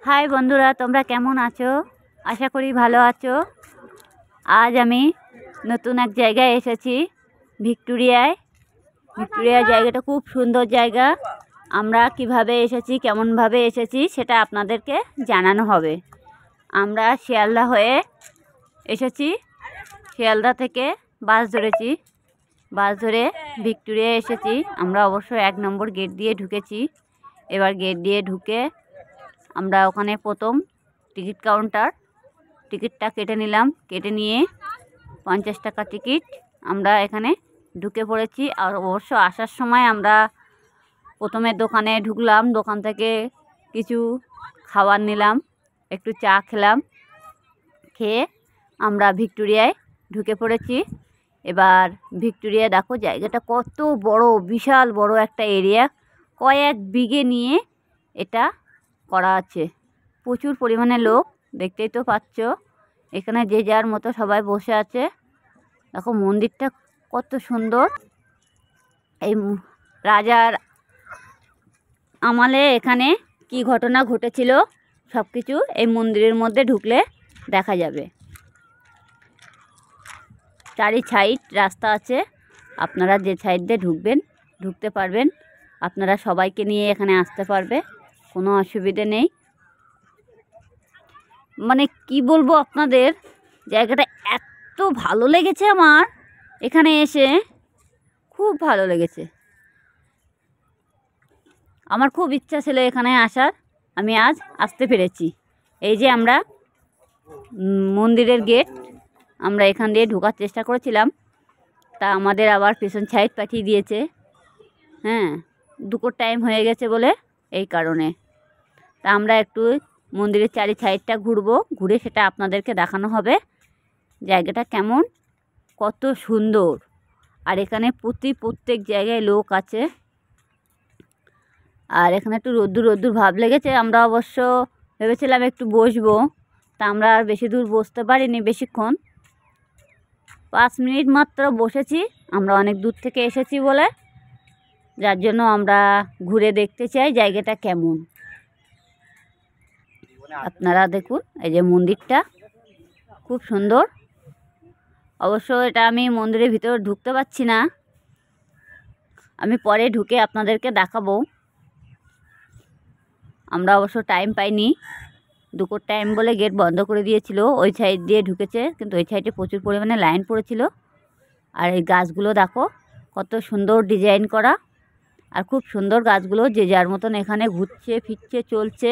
High বন্ধুরা, তোমরা কেমন আছো? আশা করি ভালো আছো। আজ আমি নতুন এক জায়গায় এসেছি, ভিক্টোরিয়ায়। ভিক্টোরিয়া জায়গাটা খুব সুন্দর জায়গা। আমরা কিভাবে এসেছি, কেমনভাবে এসেছি সেটা আপনাদেরকে জানানো হবে। আমরা শিয়ালদা হয়ে এসেছি। শিয়ালদা থেকে বাস ধরেছি। বাস ধরে ভিক্টোরিয়া এসেছি। আমরা অবশ্য 1 নম্বর গেট দিয়ে ঢুকেছি। এবার গেট দিয়ে ঢুকে আমরা ওখানে প্রথম টিকিট কাউন্টার, টিকিটটা কেটে নিলাম। কেটে নিয়ে 50 টাকা টিকিট। আমরা এখানে ঢুকে পড়েছি। আর অবশ্য আসার সময় আমরা প্রথমে দোকানে ঢুকলাম। দোকান থেকে কিছু খাবার নিলাম, একটু চা খেলাম। খেয়ে আমরা ভিক্টোরিয়ায় ঢুকে পড়েছি। এবার ভিক্টোরিয়া দেখো জায়গাটা কত বড়, বিশাল বড় একটা এরিয়া। কয়েক বিঘে নিয়ে এটা করা আছে। প্রচুর পরিমাণে লোক, দেখতেই তো পাচ্ছ। এখানে যে যার মতো সবাই বসে আছে। দেখো মন্দিরটা কত সুন্দর। এই রাজার আমলে এখানে কি ঘটনা ঘটেছিল সব কিছু এই মন্দিরের মধ্যে ঢুকলে দেখা যাবে। চারি সাইড রাস্তা আছে, আপনারা যে সাইড দিয়ে ঢুকতে পারবেন। আপনারা সবাইকে নিয়ে এখানে আসতে পারবে, কোনো অসুবিধে নেই। মানে কি বলবো আপনাদের, জায়গাটা এত ভালো লেগেছে আমার। এখানে এসে খুব ভালো লেগেছে। আমার খুব ইচ্ছা ছিল এখানে আসার, আমি আজ আসতে পেরেছি। এই যে আমরা মন্দিরের গেট, আমরা এখান দিয়ে ঢোকার চেষ্টা করেছিলাম, তা আমাদের আবার পেছন সাইড পাঠিয়ে দিয়েছে। হ্যাঁ, দুপুর টাইম হয়ে গেছে বলে এই কারণে। তা আমরা একটু মন্দিরের চারি সাইডটা ঘুরবো, ঘুরে সেটা আপনাদেরকে দেখানো হবে জায়গাটা কেমন, কত সুন্দর। আর এখানে প্রত্যেক জায়গায় লোক আছে। আর এখানে একটু রোদ্দুর রোদ্দুর ভাব লেগেছে। আমরা অবশ্য ভেবেছিলাম একটু বসবো, তা আমরা আর বেশি দূর বসতে পারিনি বেশিক্ষণ। 5 মিনিট মাত্র বসেছি। আমরা অনেক দূর থেকে এসেছি বলে, যার জন্য আমরা ঘুরে দেখতে চাই জায়গাটা কেমন। আপনারা দেখুন, এই যে মন্দিরটা খুব সুন্দর। অবশ্য এটা আমি মন্দিরের ভিতরে ঢুকতে পারছি না, আমি পরে ঢুকে আপনাদেরকে দেখাবো। আমরা অবশ্য টাইম পাইনি, দুপুর টাইম বলে গেট বন্ধ করে দিয়েছিল। ওই সাইড দিয়ে ঢুকেছে, কিন্তু ওই সাইডে প্রচুর পরিমাণে লাইন পড়েছিল। আর এই গাছগুলো দেখো কত সুন্দর ডিজাইন করা। আর খুব সুন্দর গাছগুলো, যে যার মতন এখানে ঘুরছে ফিরছে চলছে।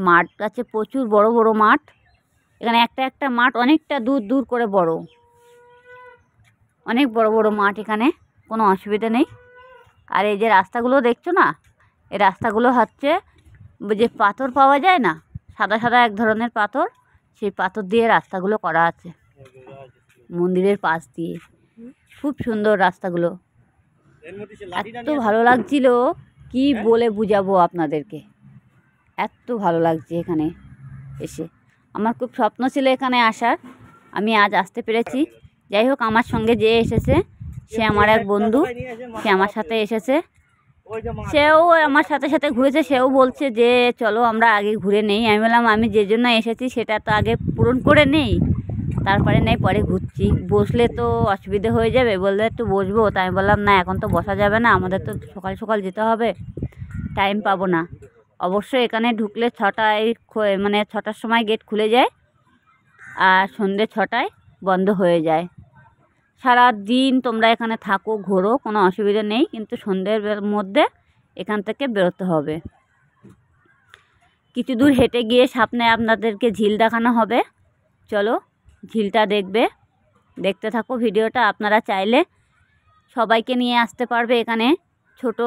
মাঠ আছে, প্রচুর বড় বড় মাঠ। এখানে একটা মাঠ অনেকটা দূর দূর করে বড়, অনেক বড় বড় মাঠ এখানে, কোনো অসুবিধা নেই। আর এই যে রাস্তাগুলো দেখছো না, এই রাস্তাগুলো হচ্ছে যে পাথর পাওয়া যায় না, সাদা সাদা এক ধরনের পাথর, সেই পাথর দিয়ে রাস্তাগুলো করা আছে মন্দিরের পাশ দিয়ে। খুব সুন্দর রাস্তাগুলো, এত ভালো লাগছিল কি বলে বুঝাবো আপনাদেরকে। এত ভালো লাগছে এখানে এসে। আমার খুব স্বপ্ন ছিল এখানে আসার, আমি আজ আসতে পেরেছি। যাই হোক, আমার সঙ্গে যে এসেছে সে আমার এক বন্ধু, সে আমার সাথে এসেছে। সেও আমার সাথে সাথে ঘুরেছে। সেও বলছে যে চলো আমরা আগে ঘুরে নেই। আমি বললাম আমি যে জন্য এসেছি সেটা তো আগে পূরণ করে নেই, তারপরে নেই পরে ঘুরছি। বসলে তো অসুবিধে হয়ে যাবে, বললে একটু বসবো। তাই আমি বললাম না, এখন তো বসা যাবে না, আমাদের তো সকাল সকাল যেতে হবে, টাইম পাবো না। অবশ্যই এখানে ঢুকলে 6টায়, মানে 6টার সময় গেট খুলে যায়, আর সন্ধ্যে 6টায় বন্ধ হয়ে যায়। সারা দিন তোমরা এখানে থাকো, ঘোরো, কোনো অসুবিধা নেই, কিন্তু সন্ধ্যের মধ্যে এখান থেকে বেরোতে হবে। কিছু দূর হেঁটে গিয়ে সামনে আপনাদেরকে ঝিল দেখানো হবে। চলো ঝিলটা দেখতে থাকো ভিডিওটা। আপনারা চাইলে সবাইকে নিয়ে আসতে পারবে এখানে, ছোট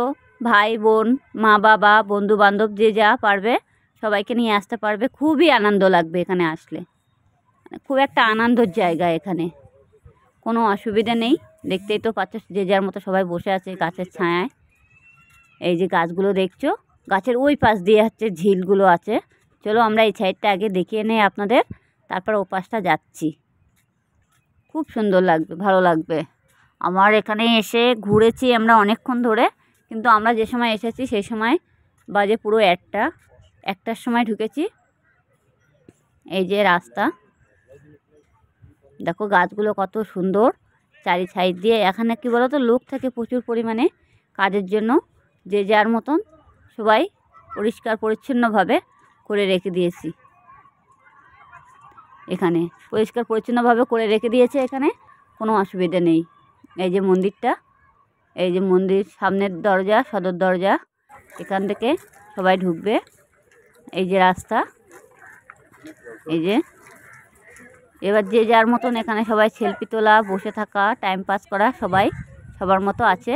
ভাই বোন, মা বাবা, বন্ধু বান্ধব, যে যা পারবে সবাইকে নিয়ে আসতে পারবে। খুবই আনন্দ লাগবে এখানে আসলে, খুব একটা আনন্দের জায়গা এখানে, কোনো অসুবিধা নেই। দেখতেই তো পাচ্ছ যে যার মতো সবাই বসে আছে গাছের ছায়ায়। এই যে গাছগুলো দেখছো, গাছের ওই পাশ দিয়ে হচ্ছে ঝিলগুলো আছে। চলো আমরা এই সাইডটা আগে দেখিয়ে নেই আপনাদের, তারপর ও পাশটা যাচ্ছি। খুব সুন্দর লাগবে, ভালো লাগবে। আমার এখানে এসে ঘুরেছি আমরা অনেকক্ষণ ধরে, কিন্তু আমরা যে সময় এসেছি সেই সময় বাজে পুরো 1টা। একটার সময় ঢুকেছি। এই যে রাস্তা, দেখো গাছগুলো কত সুন্দর চারি সাইড দিয়ে। এখানে কি বলতো, লোক থাকে প্রচুর পরিমাণে কাজের জন্য। যে যার মতন সবাই পরিষ্কার পরিচ্ছন্নভাবে করে রেখে দিয়েছি। এখানে পরিষ্কার পরিচ্ছন্নভাবে করে রেখে দিয়েছে, এখানে কোনো অসুবিধা নেই। এই যে মন্দিরটা, এই যে মন্দির সামনের দরজা, সদর দরজা, এখান থেকে সবাই ঢুকবে। এই যে রাস্তা, এই যে এবার যে যার মতন এখানে সবাই সেলফি তোলা, বসে থাকা, টাইম পাস করা সবাই সবার মতো আছে।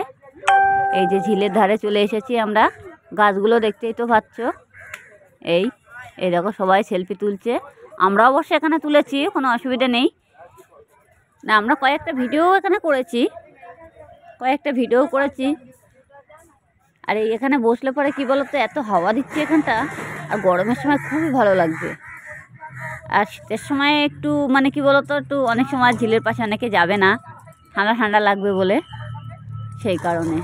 এই যে ঝিলের ধারে চলে এসেছি আমরা। গাছগুলো দেখতেই তো পাচ্ছ। এই এই দেখো সবাই সেলফি তুলছে। আমরা অবশ্য এখানে তুলেছি, কোনো অসুবিধা নেই। না, আমরা কয়েকটা ভিডিও এখানে করেছি, আর এখানে বসলে পরে কি বলতো, এত হাওয়া দিচ্ছে এখানটা, আর গরমের সময় খুবই ভালো লাগবে। আর শীতের সময় একটু মানে কি বলতো, একটু অনেক সময় ঝিলের পাশে অনেকে যাবে না, ঠান্ডা ঠান্ডা লাগবে বলে, সেই কারণে।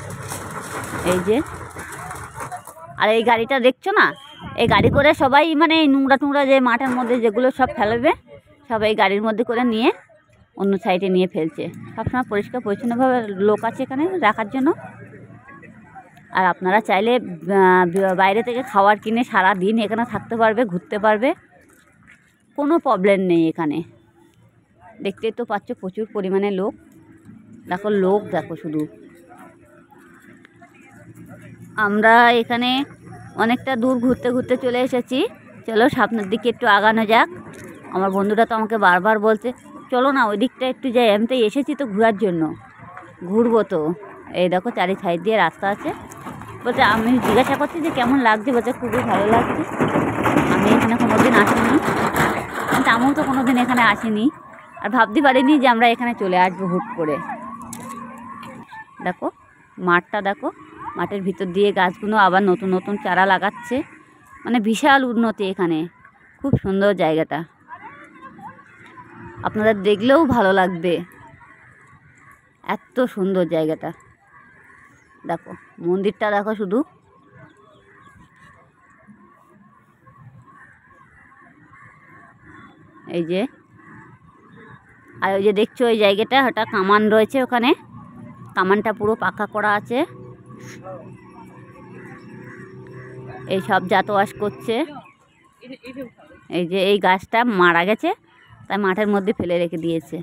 এই যে, আর এই গাড়িটা দেখছো না, এই গাড়ি করে সবাই মানে এই নোংরা টুংরা যে মাঠের মধ্যে যেগুলো সব ফেলবে, সব এই গাড়ির মধ্যে করে নিয়ে অন্য সাইডে নিয়ে ফেলছে। সবসময় পরিষ্কার পরিচ্ছন্নভাবে লোক আছে এখানে রাখার জন্য। আর আপনারা চাইলে বাইরে থেকে খাবার কিনে সারা দিন এখানে থাকতে পারবে, ঘুরতে পারবে, কোনো প্রবলেম নেই এখানে। দেখতেই তো পাচ্ছ প্রচুর পরিমাণে লোক। দেখো লোক, দেখো শুধু। আমরা এখানে অনেকটা দূর ঘুরতে ঘুরতে চলে এসেছি। চলো সামনের দিকে একটু আগানো যাক। আমার বন্ধুরা তো আমাকে বারবার বলছে চলো না ওই দিকটা একটু যাই। আমি তো এসেছি তো ঘোরার জন্য, ঘুরবো তো। এই দেখো চারি সাইড দিয়ে রাস্তা আছে। বলছে, আমি জিজ্ঞাসা করছি যে কেমন লাগছে, বলছে খুবই ভালো লাগছে। আমি এখানে কোনো দিন আসিনি, আমিও তো কোনো দিন এখানে আসিনি, আর ভাবতে পারিনি যে আমরা এখানে চলে আসবো হুট করে। দেখো মাঠটা, দেখো মাঠের ভিতর দিয়ে গাছগুলো আবার নতুন নতুন চারা লাগাচ্ছে, মানে বিশাল উন্নতি এখানে। খুব সুন্দর জায়গাটা, আপনাদের দেখলেও ভালো লাগবে, এত সুন্দর জায়গাটা। দেখো মন্দিরটা, দেখো শুধু। এই যে, আর ওই যে দেখছো ওই জায়গাটা, ওটা কামান রয়েছে ওখানে। কামানটা পুরো পাকা করা আছে। এই সব যাতায়াত করছে। এই যে এই গাছটা মারা গেছে, তাই মাঠের মধ্যে ফেলে রেখে দিয়েছে।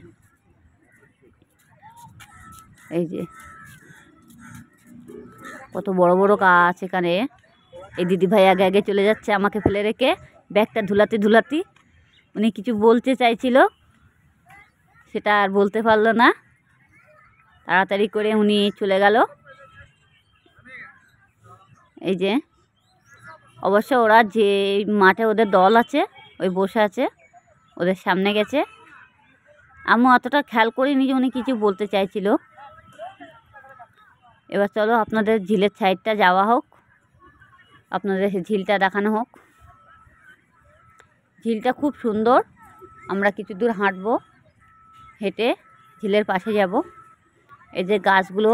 এই যে কত বড় বড় গাছ এখানে। এই দিদিভাই আগে আগে চলে যাচ্ছে আমাকে ফেলে রেখে, ব্যাগটা ধুলাতে ধুলাতে। উনি কিছু বলতে চাইছিল, সেটা আর বলতে পারলো না, তাড়াতাড়ি করে উনি চলে গেল। এই যে অবশ্য ওরা যে মাঠে ওদের দল আছে, ওই বসে আছে, ওদের সামনে গেছে। আমি অতটা খেয়াল করিনি যে উনি কিছু বলতে চাইছিল। এবার চলো আপনাদের ঝিলের সাইডটা যাওয়া হোক, আপনাদের ঝিলটা দেখানো হোক। ঝিলটা খুব সুন্দর। আমরা কিছু দূর হাঁটবো, হেঁটে ঝিলের পাশে যাব। এই যে গাছগুলো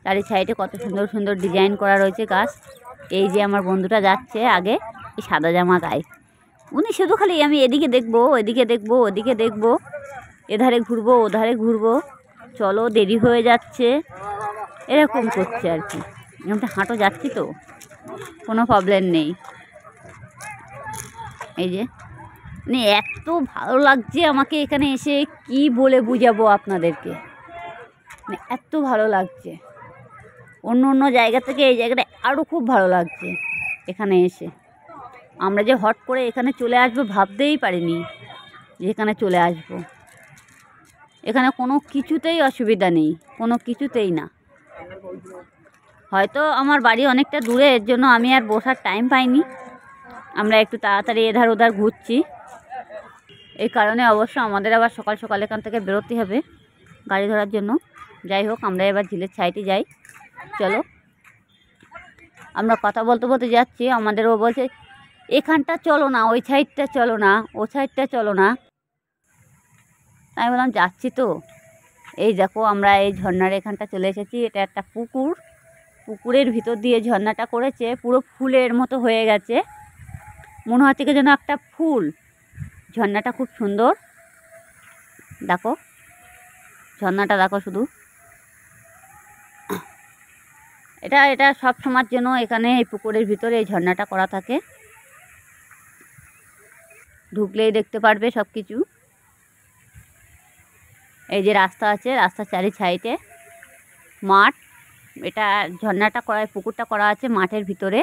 চারি সাইডে কত সুন্দর সুন্দর ডিজাইন করা রয়েছে গাছ। এই যে আমার বন্ধুটা যাচ্ছে আগে, এই সাদা জামা গায়ে, উনি শুধু খালি আমি এদিকে দেখবো, ওইদিকে দেখবো, ওদিকে দেখবো, এধারে ঘুরবো, ওধারে ঘুরবো, চলো দেরি হয়ে যাচ্ছে, এরকম করছে আর কি। এখানটা হাঁটো যাচ্ছি তো, কোনো প্রবলেম নেই। এই যে মানে এত ভালো লাগছে আমাকে এখানে এসে, কি বলে বুঝাবো আপনাদেরকে, মানে এত ভালো লাগছে। অন্য অন্য জায়গা থেকে এই জায়গাটা আরও খুব ভালো লাগছে এখানে এসে। আমরা যে হট করে এখানে চলে আসবো ভাবতেই পারিনি যে এখানে চলে আসবো। এখানে কোনো কিছুতেই অসুবিধা নেই, কোনো কিছুতেই না। হয়তো আমার বাড়ি অনেকটা দূরে, এর জন্য আমি আর বসার টাইম পাইনি। আমরা একটু তাড়াতাড়ি এধার ওধার ঘুরছি, এই কারণে অবশ্য আমাদের আবার সকাল সকাল এখান থেকে বেরোতে হবে গাড়ি ধরার জন্য। যাই হোক, আমরা এবার ঝিলের সাইডে যাই। চলো, আমরা কথা বলতে বলতে যাচ্ছি, আমাদেরও বলছে এখানটা চলো না, ওই সাইডটা চলো না, ও সাইডটা চলো না। আমি বললাম যাচ্ছি তো। এই দেখো আমরা এই ঝর্ণার এখানটা চলে এসেছি। এটা একটা পুকুর, পুকুরের ভিতর দিয়ে ঝর্ণাটা করেছে, পুরো ফুলের মতো হয়ে গেছে। মনে হচ্ছে কি যেন একটা ফুল। ঝর্ণাটা খুব সুন্দর, দেখো ঝর্ণাটা দেখো শুধু। এটা সব সময়ের জন্য এখানে এই পুকুরের ভিতরে এই ঝর্ণাটা করা থাকে। ঢুকলেই দেখতে পারবে সব কিছু। এই যে রাস্তা আছে, রাস্তার চারি সাইডে মাঠ। এটা ঝর্ণাটা করা, পুকুরটা করা আছে মাঠের ভিতরে।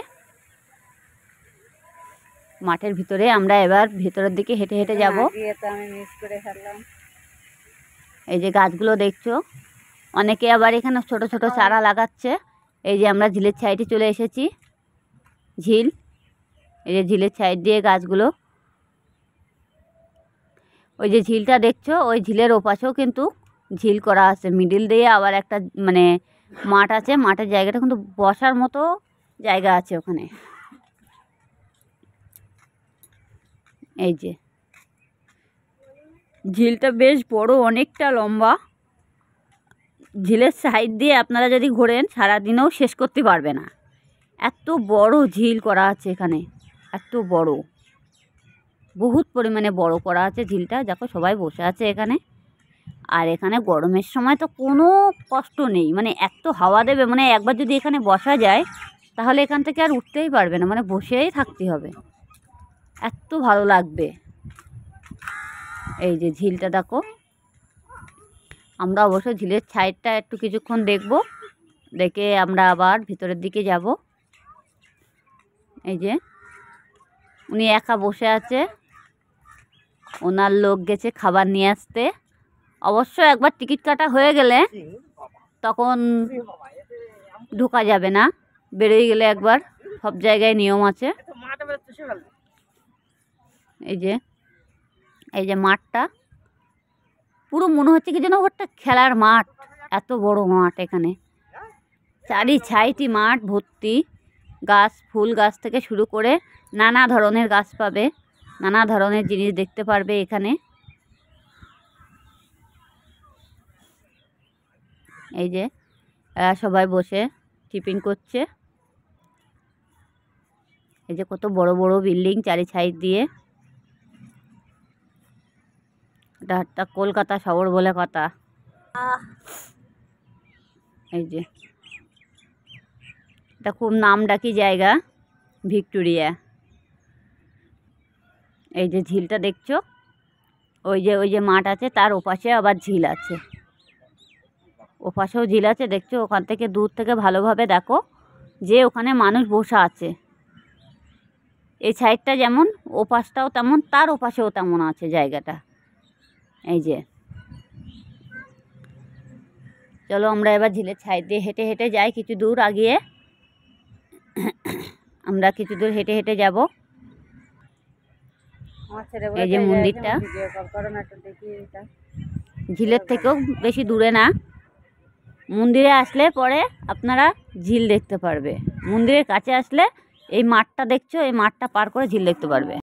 মাঠের ভিতরে আমরা এবার ভেতরের দিকে হেঁটে হেঁটে যাব। এই যে গাছগুলো দেখছো, অনেকে আবার এখানে ছোট ছোট চারা লাগাচ্ছে। এই যে আমরা ঝিলের সাইডে চলে এসেছি। ঝিল, এই যে ঝিলের সাইড দিয়ে গাছগুলো। ওই যে ঝিলটা দেখছো, ওই ঝিলের ওপাশেও কিন্তু ঝিল করা আছে। মিডিল দিয়ে আবার একটা মানে মাঠ আছে। মাঠের জায়গাটা কিন্তু বসার মতো জায়গা আছে ওখানে। এই যে ঝিলটা বেশ বড়, অনেকটা লম্বা। ঝিলের সাইড দিয়ে আপনারা যদি ঘোরেন সারাদিনেও শেষ করতে পারবে না, এত বড় ঝিল করা আছে এখানে। এত বড়, বহুত পরিমাণে বড় করা আছে ঝিলটা। দেখো সবাই বসে আছে এখানে। আর এখানে গরমের সময় তো কোনো কষ্ট নেই, মানে এত হাওয়া দেবে, মানে একবার যদি এখানে বসা যায় তাহলে এখান থেকে আর উঠতেই পারবে না, মানে বসেই থাকতে হবে, এত ভালো লাগবে। এই যে ঝিলটা দেখো। আমরা অবশ্য ঝিলের সাইডটা একটু কিছুক্ষণ দেখব, দেখে আমরা আবার ভিতরের দিকে যাব। এই যে উনি একা বসে আছে, ওনার লোক গেছে খাবার নিয়ে আসতে। অবশ্য একবার টিকিট কাটা হয়ে গেলে তখন ঢোকা যাবে না, বেরিয়ে গেলে একবার। সব জায়গায় নিয়ম আছে। এই যে মাঠটা পুরো মনে হচ্ছে কি যেন একটা খেলার মাঠ। এত বড় মাঠ এখানে, চারি ছাইটি মাঠ ভর্তি গাছ, ফুল গাছ থেকে শুরু করে নানা ধরনের গাছ পাবে, নানা ধরনের জিনিস দেখতে পারবে এখানে। এই যে সবাই বসে টিফিন করছে। এই যে কত বড় বড় বিল্ডিং চারি সাইড দিয়ে। এটা একটা কলকাতা শহর বলে কথা। এই যে এটা খুব নামডাকি জায়গা, ভিক্টোরিয়া। এই যে ঝিলটা দেখছো, ওই যে মাঠ আছে তার ওপাশে আবার ঝিল আছে, ওপাশেও ঝিল আছে দেখছো। ওখান থেকে দূর থেকে ভালোভাবে দেখো যে ওখানে মানুষ বসা আছে। এই সাইডটা যেমন, ওপাশটাও তেমন, তার ওপাশেও তেমন আছে জায়গাটা। এই যে চলো আমরা এবার ঝিলের সাইড দিয়ে হেঁটে হেঁটে যাই। কিছু দূর আগিয়ে আমরা কিছু দূর হেঁটে হেঁটে যাব। এই যে মন্দিরটা ঝিলের থেকেও বেশি দূরে না। মন্দিরে আসলে পরে আপনারা ঝিল দেখতে পারবে। মন্দিরের কাছে আসলে এই মাঠটা দেখছো, এই মাঠটা পার করে ঝিল দেখতে পারবে।